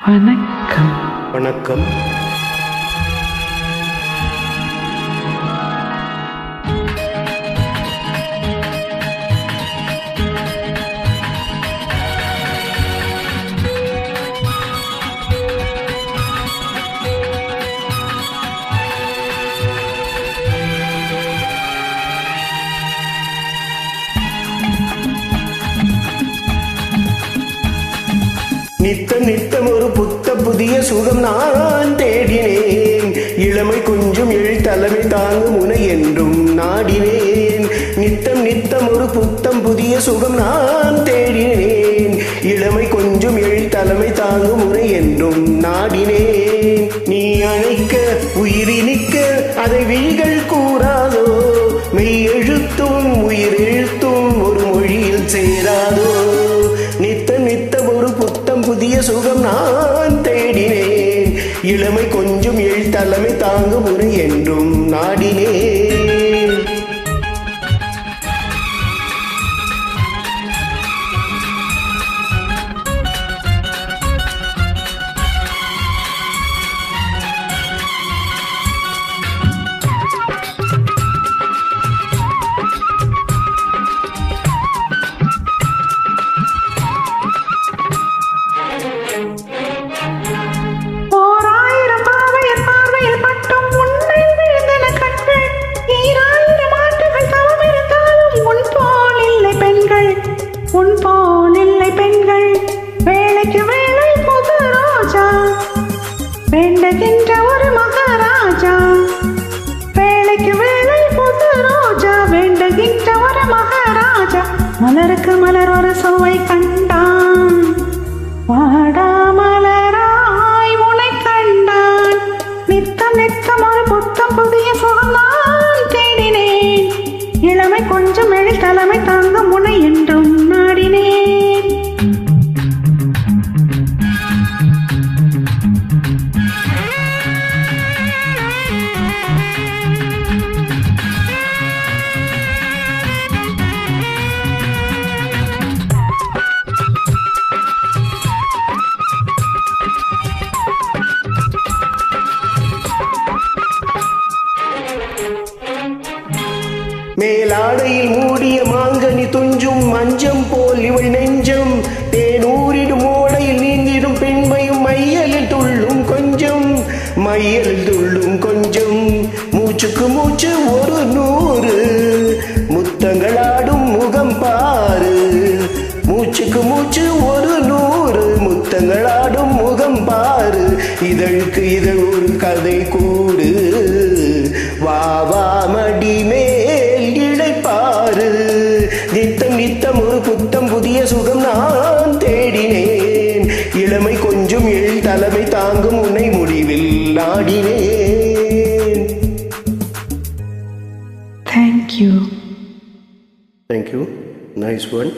வணக்கம். வணக்கம். நித்தம் நித்தம் ஒரு புதிய சுகம் நான் தேடினேன். இளமை கொஞ்சம் எழுத்தலைமை தாங்கும் முனை என்றும் நாடினேன். நித்தம் நித்தம் ஒரு புதிய சுகம் நான் தேடினேன். இளமை கொஞ்சம் எழுத்தலைமை தாங்கும் முனை என்றும் நாடினேன். நீ அழைக்க உயிரினிக்க அதை விழிகள் கூறாதோ, மெய் எழுத்தும் உயிர் எழுத்தும் ஒரு மொழியில் சேராதோ. நித்தம் நித்தம் ஒரு புதிய சுகம் நான் தேடினேன். இளமை கொஞ்சம் எழுத்தலைமை தாங்கும் முறை என்றும் நாடினேன். உன் போல் இல்லை பெண்கள், வேலைக்கு வேலை புது ரோஜா, வேண்டுகின்ற ஒரு மகாராஜா. வேலைக்கு வேலை புது ரோஜா, வேண்டுகின்ற ஒரு மகாராஜா. மலருக்கு மலர் ஒரு சுவை கண்டான், வாடா மலராய் உனை கண்டான். நித்தம் நித்தம் ஒரு புதிய சுகம் நான் தேடினேன். இளமை கொஞ்சம் எழுத்தலைமை தாங்கும் முனை என்றும் நாடினேன். மேலாடையில் மூடிய மாங்கனி துஞ்சும் மஞ்சம் போல் இவள் நெஞ்சம். தேனூரிடும் ஓடையில் நீந்திடும் பெண்மையும் மையலில் துள்ளும் கொஞ்சம், மையலில் துள்ளும் கொஞ்சம். மூச்சுக்கு மூச்சு ஒரு 100 முத்தங்களாடும் முகம் பாரு. மூச்சுக்கு மூச்சு ஒரு 100 முத்தங்களாடும் முகம் பாரு. இதழுக்கு இதழ் ஒரு கதை கூடு, வா வா மடி மேல் இழைப்பாரு. நித்தம் நித்தம் ஒரு புதிய சுகம் நான் தேடினேன். இளமை கொஞ்சம் எழுத்தலைமை தாங்கும் உன்னை முடிவில் நாடினேன். Thank you. Thank you. Nice one.